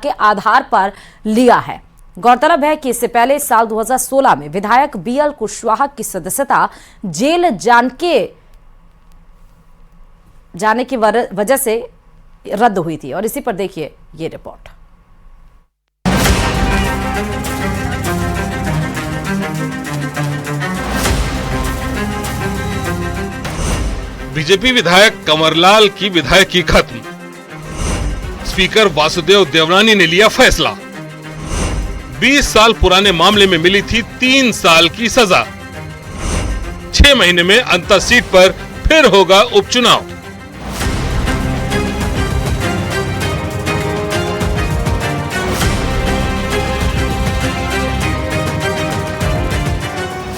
के आधार पर लिया है। गौरतलब है कि इससे पहले साल 2016 में विधायक बीएल कुशवाहा की सदस्यता जेल जाने की वजह से रद्द हुई थी और इसी पर देखिए ये रिपोर्ट। बीजेपी विधायक कंवरलाल की विधायकी खत्म। स्पीकर वासुदेव देवनानी ने लिया फैसला। 20 साल पुराने मामले में मिली थी 3 साल की सजा। 6 महीने में अंतर सीट पर फिर होगा उपचुनाव।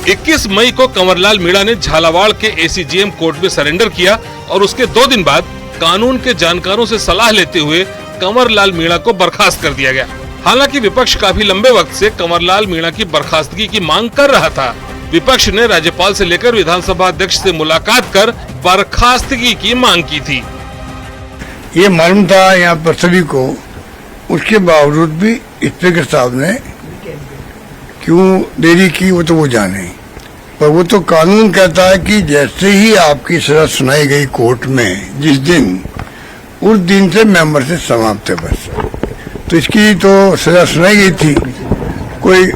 इक्कीस मई को कंवरलाल मीणा ने झालावाड़ के एसीजेएम कोर्ट में सरेंडर किया और उसके 2 दिन बाद कानून के जानकारों से सलाह लेते हुए कंवरलाल मीणा को बर्खास्त कर दिया गया। हालांकि विपक्ष काफी लंबे वक्त से कंवरलाल मीणा की बर्खास्तगी की मांग कर रहा था। विपक्ष ने राज्यपाल से लेकर विधानसभा अध्यक्ष से मुलाकात कर बर्खास्तगी की मांग की थी। ये मालूम था यहाँ पर सभी को, उसके बावजूद भी स्पीकर साहब ने क्यों देरी की वो तो वो जाने, पर वो तो कानून कहता है कि जैसे ही आपकी सजा सुनाई गई कोर्ट में जिस दिन, उस दिन से मेंबर से समाप्त है बस। तो इसकी तो सजा सुनाई गई थी। कोई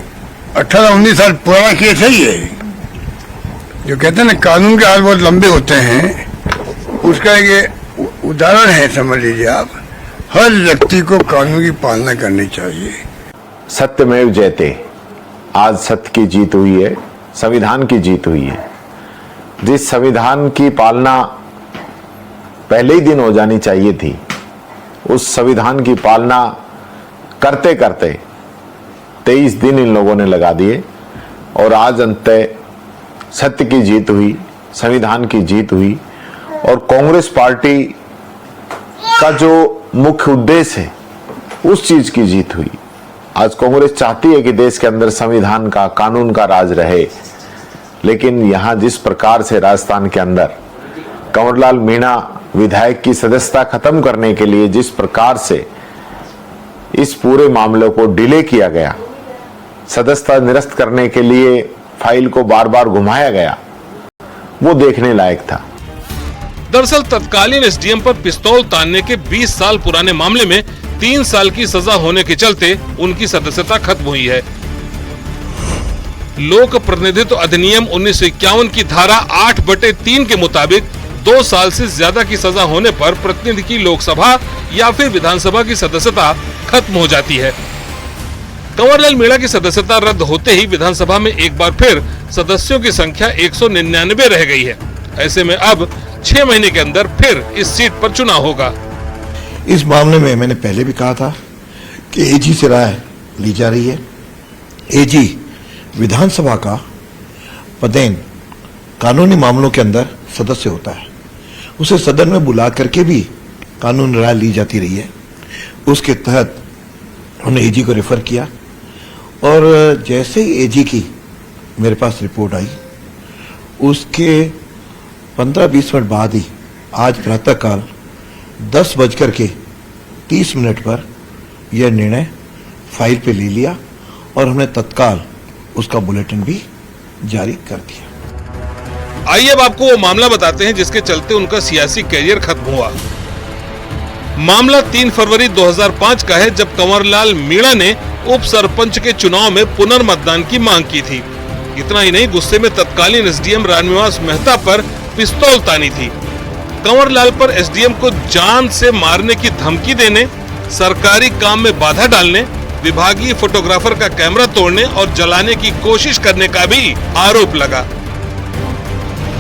18-19 साल पुराना केस है ये, जो कहते हैं ना कानून के हाथ बहुत लंबे होते हैं, उसका ये उदाहरण है। समझ लीजिए आप, हर व्यक्ति को कानून की पालना करनी चाहिए। सत्यमेव जयते। आज सत्य की जीत हुई है, संविधान की जीत हुई है। जिस संविधान की पालना पहले ही दिन हो जानी चाहिए थी, उस संविधान की पालना करते करते 23 दिन इन लोगों ने लगा दिए और आज अंततः सत्य की जीत हुई, संविधान की जीत हुई और कांग्रेस पार्टी का जो मुख्य उद्देश्य है उस चीज की जीत हुई। आज कांग्रेस चाहती है कि देश के अंदर संविधान का, कानून का राज रहे, लेकिन यहां जिस प्रकार से राजस्थान के अंदर कंवरलाल मीणा विधायक की सदस्यता खत्म करने के लिए जिस प्रकार से इस पूरे मामले को डिले किया गया, सदस्यता निरस्त करने के लिए फाइल को बार बार घुमाया गया, वो देखने लायक था। दरअसल तत्कालीन एसडीएम पर पिस्तौल तानने के 20 साल पुराने मामले में 3 साल की सजा होने के चलते उनकी सदस्यता खत्म हुई है। लोक प्रतिनिधित्व अधिनियम 1951 की धारा 8/3 के मुताबिक 2 साल से ज्यादा की सजा होने पर प्रतिनिधि की लोकसभा या फिर विधानसभा की सदस्यता खत्म हो जाती है। कंवरलाल मीणा की सदस्यता रद्द होते ही विधानसभा में एक बार फिर सदस्यों की संख्या 199 रह गई है। ऐसे में अब 6 महीने के अंदर फिर इस सीट पर चुनाव होगा। इस मामले में मैंने पहले भी कहा था कि एजी से राय ली जा रही है। एजी विधानसभा का पदेन कानूनी मामलों के अंदर सदस्य होता है, उसे सदन में बुला करके भी कानूनी राय ली जाती रही है। उसके तहत उन्होंने एजी को रेफर किया और जैसे ही एजी की मेरे पास रिपोर्ट आई, उसके 15-20 मिनट बाद ही आज प्रातःकाल 10:30 पर यह निर्णय फाइल पे ले लिया और हमने तत्काल उसका बुलेटिन भी जारी कर दिया। आइए अब आपको वो मामला बताते हैं जिसके चलते उनका सियासी करियर खत्म हुआ। मामला 3 फरवरी 2005 का है, जब कंवरलाल मीणा ने उप सरपंच के चुनाव में पुनर्मतदान की मांग की थी। इतना ही नहीं, गुस्से में तत्कालीन एसडीएम रामनिवास मेहता पर पिस्तौल तानी थी। कंवरलाल पर एसडीएम को जान से मारने की धमकी देने, सरकारी काम में बाधा डालने, विभागीय फोटोग्राफर का कैमरा तोड़ने और जलाने की कोशिश करने का भी आरोप लगा।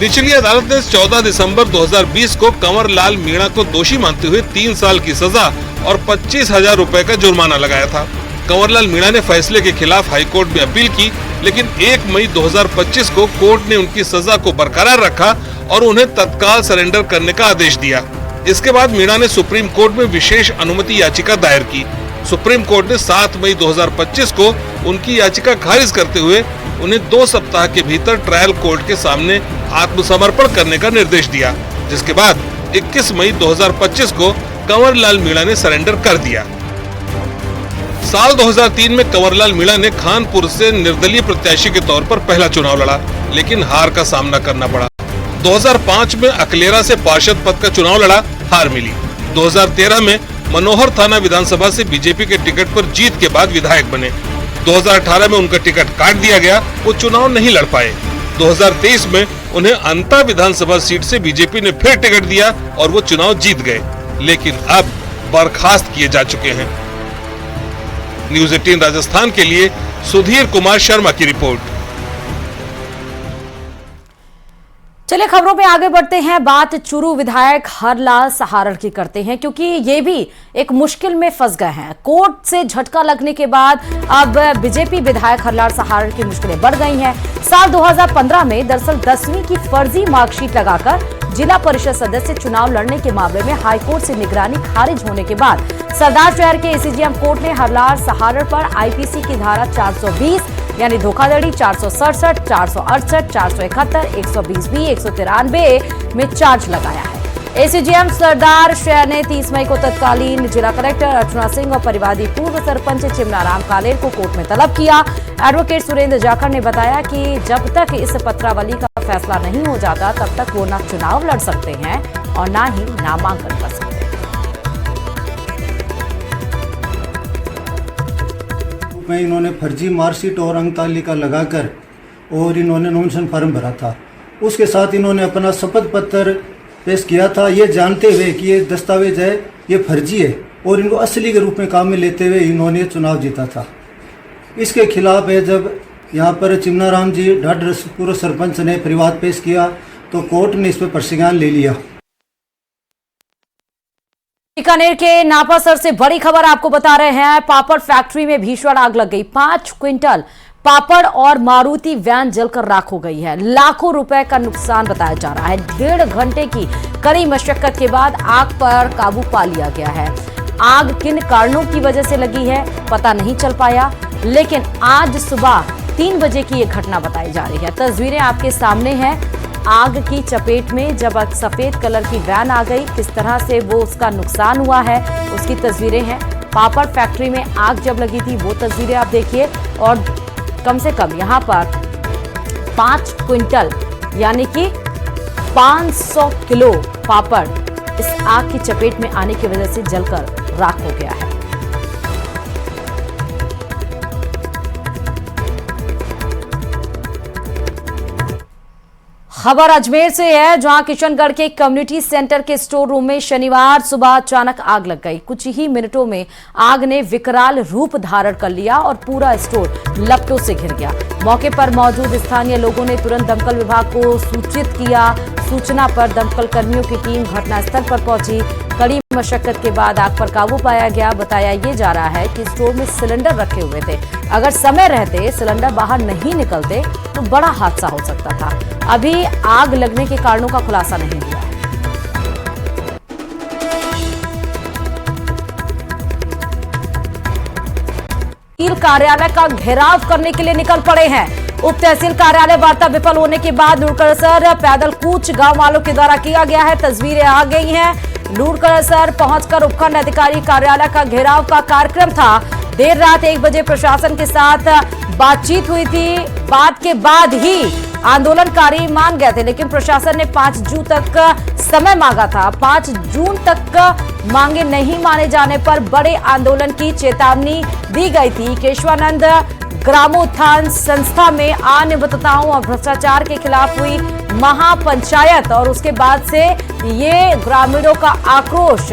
निचली अदालत ने 14 दिसंबर 2020 को कंवरलाल मीणा को दोषी मानते हुए 3 साल की सजा और 25,000 रुपए का जुर्माना लगाया था। कंवरलाल मीणा ने फैसले के खिलाफ हाईकोर्ट में अपील की, लेकिन 1 मई 2025 को कोर्ट ने उनकी सजा को बरकरार रखा और उन्हें तत्काल सरेंडर करने का आदेश दिया। इसके बाद मीणा ने सुप्रीम कोर्ट में विशेष अनुमति याचिका दायर की। सुप्रीम कोर्ट ने 7 मई 2025 को उनकी याचिका खारिज करते हुए उन्हें 2 सप्ताह के भीतर ट्रायल कोर्ट के सामने आत्मसमर्पण करने का निर्देश दिया, जिसके बाद 21 मई 2025 को कंवरलाल मीणा ने सरेंडर कर दिया। साल 2003 में कंवरलाल मीणा ने खानपुर से निर्दलीय प्रत्याशी के तौर पर पहला चुनाव लड़ा, लेकिन हार का सामना करना पड़ा। 2005 में अकलेरा से पार्षद पद का चुनाव लड़ा, हार मिली। 2013 में मनोहर थाना विधानसभा से बीजेपी के टिकट पर जीत के बाद विधायक बने। 2018 में उनका टिकट काट दिया गया, वो चुनाव नहीं लड़ पाए। 2023 में उन्हें अंता विधानसभा सीट से बीजेपी ने फिर टिकट दिया और वो चुनाव जीत गए, लेकिन अब बर्खास्त किए जा चुके हैं। न्यूज़ 18 राजस्थान के लिए सुधीर कुमार शर्मा की रिपोर्ट। चलिए खबरों में आगे बढ़ते हैं। बात चुरू विधायक हरलाल सहारण की करते हैं, क्योंकि ये भी एक मुश्किल में फंस गए हैं। कोर्ट से झटका लगने के बाद अब बीजेपी विधायक हरलाल सहारण की मुश्किलें बढ़ गई हैं। साल 2015 में दरअसल 10वीं की फर्जी मार्कशीट लगाकर जिला परिषद सदस्य चुनाव लड़ने के मामले में हाईकोर्ट से निगरानी खारिज होने के बाद सरदार शहर के एसीजेएम कोर्ट ने हरलाल सहारण पर आईपीसी की धारा 420 यानी धोखाधड़ी, 467, 468, 471, 120B, 193 में चार्ज लगाया है। एसीजेएम सरदार शहर ने 30 मई को तत्कालीन जिला कलेक्टर अर्चना सिंह और परिवादी पूर्व सरपंच चिमनाराम कालेर को कोर्ट में तलब किया। एडवोकेट सुरेंद्र जाखड़ ने बताया कि जब तक इस पत्रावली का फैसला नहीं हो जाता तब तक वो न चुनाव लड़ सकते हैं और न ही नामांकन कर सकते हैं। में इन्होंने फर्जी मार्कशीट और अंक तालिका लगाकर और इन्होंने नॉमिनेशन फॉर्म भरा था। उसके साथ इन्होंने अपना शपथ पत्र पेश किया था, ये जानते हुए कि ये दस्तावेज है, ये फर्जी है, और इनको असली के रूप में काम में लेते हुए इन्होंने चुनाव जीता था। इसके खिलाफ है जब यहाँ पर चिमनाराम जी ढाढर पूर्व सरपंच ने परिवाद पेश किया तो कोर्ट ने इस पर प्रसिद्धान ले लिया। बीकानेर के नापासर से बड़ी खबर आपको बता रहे हैं। पापड़ फैक्ट्री में भीषण आग लग गई। 5 क्विंटल पापड़ और मारुति वैन जलकर राख हो गई है। लाखों रुपए का नुकसान बताया जा रहा है। 1.5 घंटे की कड़ी मशक्कत के बाद आग पर काबू पा लिया गया है। आग किन कारणों की वजह से लगी है पता नहीं चल पाया, लेकिन आज सुबह 3 बजे की ये घटना बताई जा रही है। तस्वीरें आपके सामने हैं। आग की चपेट में जब सफेद कलर की वैन आ गई, किस तरह से वो उसका नुकसान हुआ है उसकी तस्वीरें हैं। पापड़ फैक्ट्री में आग जब लगी थी वो तस्वीरें आप देखिए, और कम से कम यहाँ पर 5 क्विंटल यानी कि 500 किलो पापड़ इस आग की चपेट में आने की वजह से जलकर राख हो गया है। खबर अजमेर से है, जहां किशनगढ़ के कम्युनिटी सेंटर के स्टोर रूम में शनिवार सुबह अचानक आग लग गई। कुछ ही मिनटों में आग ने विकराल रूप धारण कर लिया और पूरा स्टोर लपटों से घिर गया। मौके पर मौजूद स्थानीय लोगों ने तुरंत दमकल विभाग को सूचित किया। सूचना पर दमकल कर्मियों की टीम घटनास्थल पर पहुंची। कड़ी मशक्कत के बाद आग पर काबू पाया गया। बताया ये जा रहा है कि स्टोर में सिलेंडर रखे हुए थे। अगर समय रहते सिलेंडर बाहर नहीं निकलते तो बड़ा हादसा हो सकता था। अभी आग लगने के कारणों का खुलासा नहीं हुआ है। तहसील कार्यालय का घेराव करने के लिए निकल पड़े हैं। उप तहसील कार्यालय वार्ता विफल होने के बाद लूड़करसर पैदल कूच गांव वालों के द्वारा किया गया है। तस्वीरें आ गई हैं। लूड़करसर पहुंचकर उपखंड अधिकारी कार्यालय का घेराव का कार्यक्रम था। देर रात 1 बजे प्रशासन के साथ बातचीत हुई थी। बात के बाद ही आंदोलनकारी मान गए थे, लेकिन प्रशासन ने 5 जून तक समय मांगा था। 5 जून तक मांगे नहीं माने जाने पर बड़े आंदोलन की चेतावनी दी गई थी। केशवानंद ग्रामोत्थान संस्था में अनियमितताओं और भ्रष्टाचार के खिलाफ हुई महापंचायत और उसके बाद से ये ग्रामीणों का आक्रोश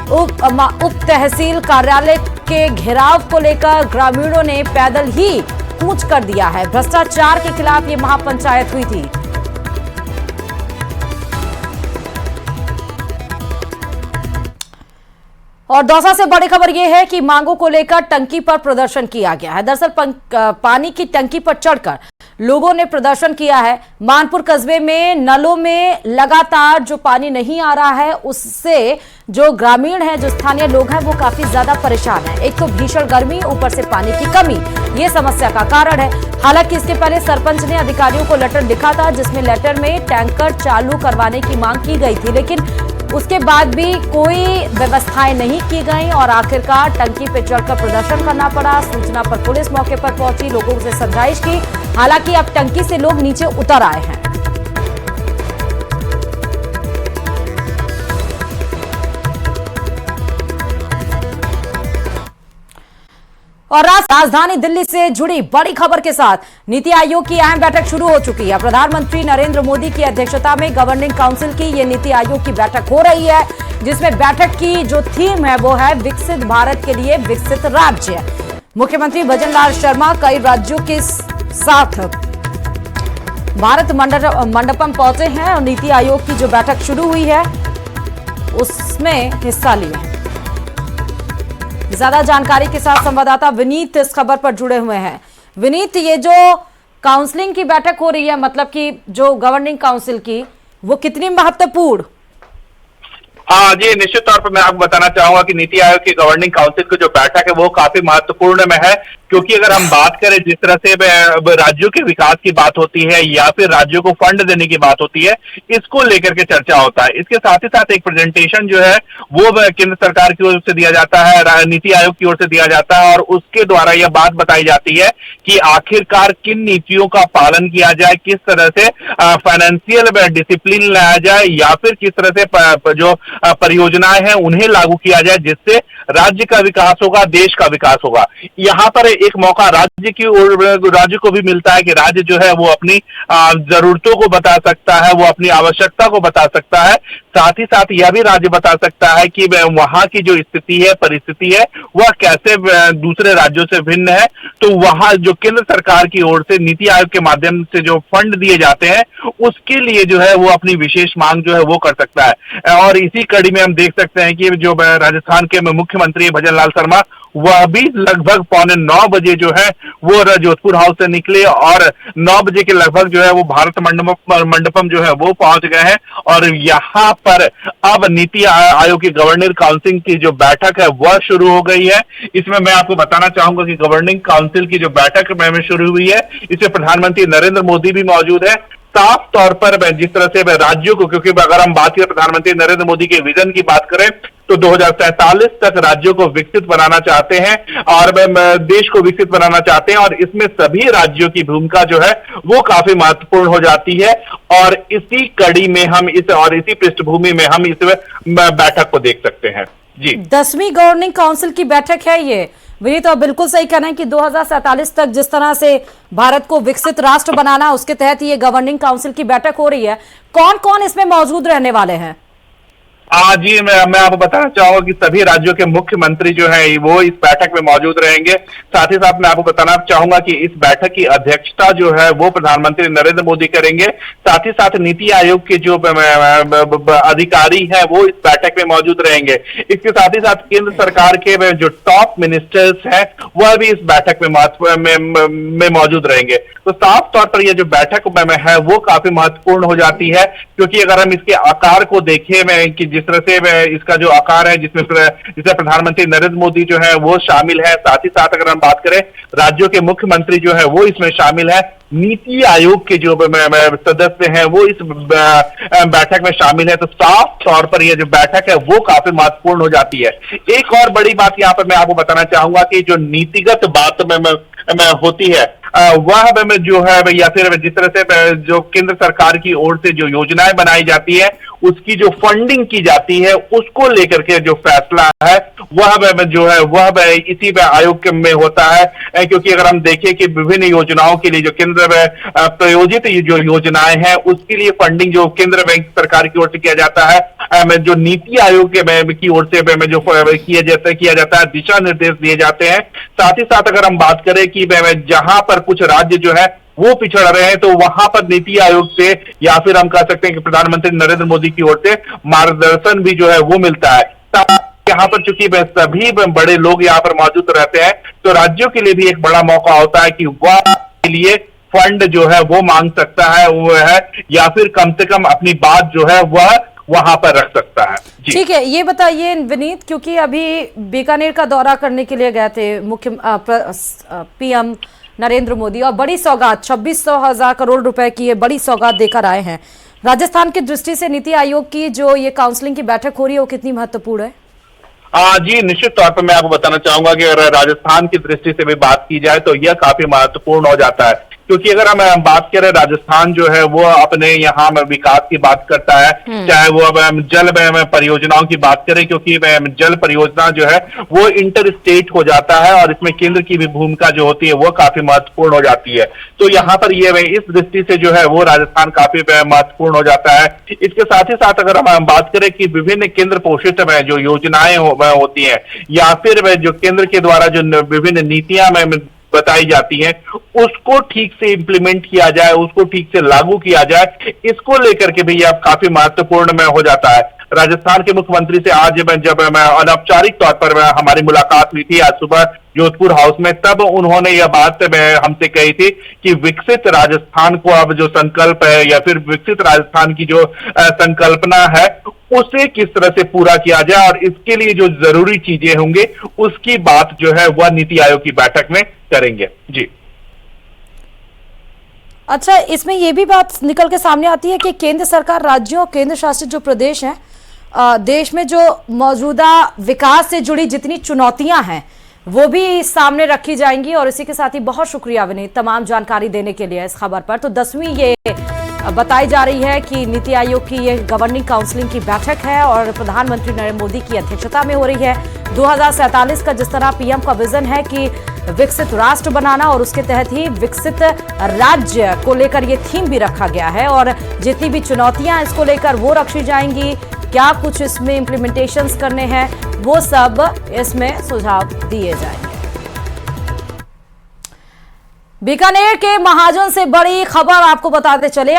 उप तहसील कार्यालय के घेराव को लेकर ग्रामीणों ने पैदल ही कूच कर दिया है। भ्रष्टाचार के खिलाफ ये महापंचायत हुई थी। और दौसा से बड़ी खबर यह है कि मांगों को लेकर टंकी पर प्रदर्शन किया गया है। दरअसल पानी की टंकी पर चढ़कर लोगों ने प्रदर्शन किया है। मानपुर कस्बे में नलों में लगातार जो पानी नहीं आ रहा है उससे जो ग्रामीण हैं, जो स्थानीय लोग हैं, वो काफी ज्यादा परेशान हैं। एक तो भीषण गर्मी, ऊपर से पानी की कमी, ये समस्या का कारण है। हालांकि इसके पहले सरपंच ने अधिकारियों को लेटर लिखा था, जिसमें लेटर में टैंकर चालू करवाने की मांग की गई थी, लेकिन उसके बाद भी कोई व्यवस्थाएं नहीं की गई और आखिरकार टंकी पे चढ़कर प्रदर्शन करना पड़ा। सूचना पर पुलिस मौके पर पहुंची, लोगों से समझाइश की। हालांकि अब टंकी से लोग नीचे उतर आए हैं। और राजधानी दिल्ली से जुड़ी बड़ी खबर के साथ नीति आयोग की अहम बैठक शुरू हो चुकी है। प्रधानमंत्री नरेंद्र मोदी की अध्यक्षता में गवर्निंग काउंसिल की ये नीति आयोग की बैठक हो रही है, जिसमें बैठक की जो थीम है वो है विकसित भारत के लिए विकसित राज्य। मुख्यमंत्री भजनलाल शर्मा कई राज्यों के साथ भारत मंडपम पहुंचे हैं और नीति आयोग की जो बैठक शुरू हुई है उसमें हिस्सा लिए हैं। ज्यादा जानकारी के साथ संवाददाता विनीत इस खबर पर जुड़े हुए हैं। विनीत, ये जो काउंसलिंग की बैठक हो रही है, मतलब कि जो गवर्निंग काउंसिल की, वो कितनी महत्वपूर्ण? हाँ जी, निश्चित तौर पर मैं आपको बताना चाहूंगा कि नीति आयोग की गवर्निंग काउंसिल की जो बैठक है वो काफी महत्वपूर्ण में है, क्योंकि अगर हम बात करें जिस तरह से राज्यों के विकास की बात होती है या फिर राज्यों को फंड देने की बात होती है, इसको लेकर के चर्चा होता है। इसके साथ ही साथ एक प्रेजेंटेशन जो है वो केंद्र सरकार की ओर से दिया जाता है, नीति आयोग की ओर से दिया जाता है और उसके द्वारा यह बात बताई जाती है कि आखिरकार किन नीतियों का पालन किया जाए, किस तरह से फाइनेंशियल डिसिप्लिन लाया जाए या फिर किस तरह से जो परियोजनाएं हैं उन्हें लागू किया जाए, जिससे राज्य का विकास होगा, देश का विकास होगा। यहाँ पर एक मौका राज्य की ओर राज्य को भी मिलता है कि राज्य जो है वो अपनी जरूरतों को बता सकता है, वो अपनी आवश्यकता को बता सकता है। साथ ही साथ यह भी राज्य बता सकता है कि वहां की जो स्थिति है, परिस्थिति है, वह कैसे दूसरे राज्यों से भिन्न है। तो वहां जो केंद्र सरकार की ओर से नीति आयोग के माध्यम से जो फंड दिए जाते हैं उसके लिए जो है वो अपनी विशेष मांग जो है वो कर सकता है। और इसी कड़ी में हम देख सकते हैं कि जो राजस्थान के मुख्यमंत्री भजनलाल शर्मा, वह भी लगभग 8:45 बजे जो है वो जोधपुर हाउस से निकले और 9 बजे के लगभग जो है वो भारत मंडपम जो है वो पहुंच गए हैं। और यहाँ पर अब नीति आयोग की गवर्निंग काउंसिल की जो बैठक है वह शुरू हो गई है। इसमें मैं आपको बताना चाहूंगा कि गवर्निंग काउंसिल की जो बैठक में शुरू हुई है, इसमें प्रधानमंत्री नरेंद्र मोदी भी मौजूद है। साफ तौर पर जिस तरह से राज्यों को, क्योंकि अगर हम बात करें प्रधानमंत्री नरेंद्र मोदी के विजन की बात करें तो 2047 तक राज्यों को विकसित बनाना चाहते हैं और देश को विकसित बनाना चाहते हैं, और इसमें सभी राज्यों की भूमिका जो है वो काफी महत्वपूर्ण हो जाती है। और इसी कड़ी में हम इसी पृष्ठभूमि में हम इस बैठक को देख सकते हैं। जी, 10वीं गवर्निंग काउंसिल की बैठक है ये। विनीत, और बिल्कुल सही कहना है कि 2047 तक जिस तरह से भारत को विकसित राष्ट्र बनाना, उसके तहत ये गवर्निंग काउंसिल की बैठक हो रही है। कौन कौन इसमें मौजूद रहने वाले हैं? जी, मैं आपको बताना चाहूंगा कि सभी राज्यों के मुख्यमंत्री जो हैं वो इस बैठक में मौजूद रहेंगे। साथ ही साथ मैं आपको बताना चाहूंगा कि इस बैठक की अध्यक्षता जो है वो प्रधानमंत्री नरेंद्र मोदी करेंगे। साथ ही साथ नीति आयोग के जो अधिकारी हैं वो इस बैठक में मौजूद रहेंगे। इसके साथ ही साथ केंद्र सरकार के जो टॉप मिनिस्टर्स हैं वह भी इस बैठक में मौजूद रहेंगे। तो साफ तौर पर यह जो बैठक में है वो काफी महत्वपूर्ण हो जाती है, क्योंकि अगर हम इसके आकार को देखें कि जिस तरह से इसका जो आकार है, जिसमें प्रधानमंत्री नरेंद्र मोदी जो है वो शामिल है, साथ ही साथ अगर हम बात करें राज्यों के मुख्यमंत्री जो है वो इसमें शामिल है, नीति आयोग के जो सदस्य हैं वो इस बैठक में शामिल है। तो साफ तौर पर यह जो बैठक है वो काफी महत्वपूर्ण हो जाती है। एक और बड़ी बात यहाँ पर मैं आपको बताना चाहूंगा कि जो नीतिगत बात में होती है वह जो है या फिर जिस तरह से जो केंद्र सरकार की ओर से जो योजनाएं बनाई जाती है उसकी जो फंडिंग की जाती है उसको लेकर के जो फैसला है वह जो है वह इसी आयोग में होता है। क्योंकि अगर हम देखें कि विभिन्न योजनाओं के लिए जो केंद्र में प्रायोजित जो योजनाएं हैं उसके लिए फंडिंग जो केंद्र बैंक सरकार की ओर से किया जाता है, जो नीति आयोग की ओर से जो किया जाता है, दिशा निर्देश दिए जाते हैं। साथ ही साथ अगर हम बात करें कि जहां पर कुछ राज्य जो है वो पिछड़ रहे हैं तो वहां पर नीति आयोग से या फिर हम कह सकते हैं कि प्रधानमंत्री नरेंद्र मोदी की ओर से मार्गदर्शन भी जो है वो मिलता है। यहाँ पर चूंकि सभी बड़े लोग यहाँ पर मौजूद रहते हैं तो राज्यों के लिए भी एक बड़ा मौका होता है कि वह के लिए फंड जो है वो मांग सकता है वो है, या फिर कम से कम अपनी बात जो है वह वहां पर रख सकता है। ठीक है, ये बताइए विनीत, क्योंकि अभी बीकानेर का दौरा करने के लिए गए थे पीएम नरेंद्र मोदी और बड़ी सौगात 2600 करोड़ रुपए की ये बड़ी सौगात देकर आए हैं। राजस्थान की दृष्टि से नीति आयोग की जो ये काउंसलिंग की बैठक हो रही है वो कितनी महत्वपूर्ण है? जी निश्चित तौर पर मैं आपको बताना चाहूंगा कि अगर राजस्थान की दृष्टि से भी बात की जाए तो यह काफी महत्वपूर्ण हो जाता है, क्योंकि अगर हम बात करें राजस्थान जो है वो अपने यहाँ विकास की बात करता है, चाहे वो अब जल परियोजनाओं की बात करें, क्योंकि जल परियोजना जो है वो इंटर स्टेट हो जाता है और इसमें केंद्र की भी भूमिका जो होती है वो काफी महत्वपूर्ण हो जाती है। तो यहाँ पर ये इस दृष्टि से जो है वो राजस्थान काफी महत्वपूर्ण हो जाता है। इसके साथ ही साथ अगर हम बात करें कि विभिन्न केंद्र पोषित जो योजनाएं होती है या फिर जो केंद्र के द्वारा जो विभिन्न नीतियां बताई जाती हैं उसको ठीक से इंप्लीमेंट किया जाए, उसको ठीक से लागू किया जाए, इसको लेकर के भी अब काफी महत्वपूर्ण हो जाता है। राजस्थान के मुख्यमंत्री से आज जब अनौपचारिक तौर पर हमारी मुलाकात हुई थी आज सुबह जोधपुर हाउस में, तब उन्होंने यह बात हमसे कही थी कि विकसित राजस्थान को अब जो संकल्प है या फिर विकसित राजस्थान की जो संकल्पना है उसे किस तरह से पूरा किया जाए और इसके लिए जो जरूरी चीजें होंगे उसकी बात जो है वह नीति आयोग की बैठक में करेंगे। जी अच्छा, इसमें यह भी बात निकल के सामने आती है कि केंद्र सरकार, राज्यों और केंद्र शासित जो प्रदेश हैं, देश में जो मौजूदा विकास से जुड़ी जितनी चुनौतियां हैं वो भी सामने रखी जाएंगी। और इसी के साथ ही बहुत शुक्रिया विनीत तमाम जानकारी देने के लिए इस खबर पर। तो 10वीं ये बताई जा रही है कि नीति आयोग की ये गवर्निंग काउंसिलिंग की बैठक है और प्रधानमंत्री नरेंद्र मोदी की अध्यक्षता में हो रही है। 2047 का जिस तरह पीएम का विजन है कि विकसित राष्ट्र बनाना और उसके तहत ही विकसित राज्य को लेकर ये थीम भी रखा गया है और जितनी भी चुनौतियां इसको लेकर वो रखी जाएंगी, क्या कुछ इसमें इम्प्लीमेंटेशंस करने हैं, वो सब इसमें सुझाव दिए जाएंगे। बीकानेर के महाजन से बड़ी खबर आपको बताते चले।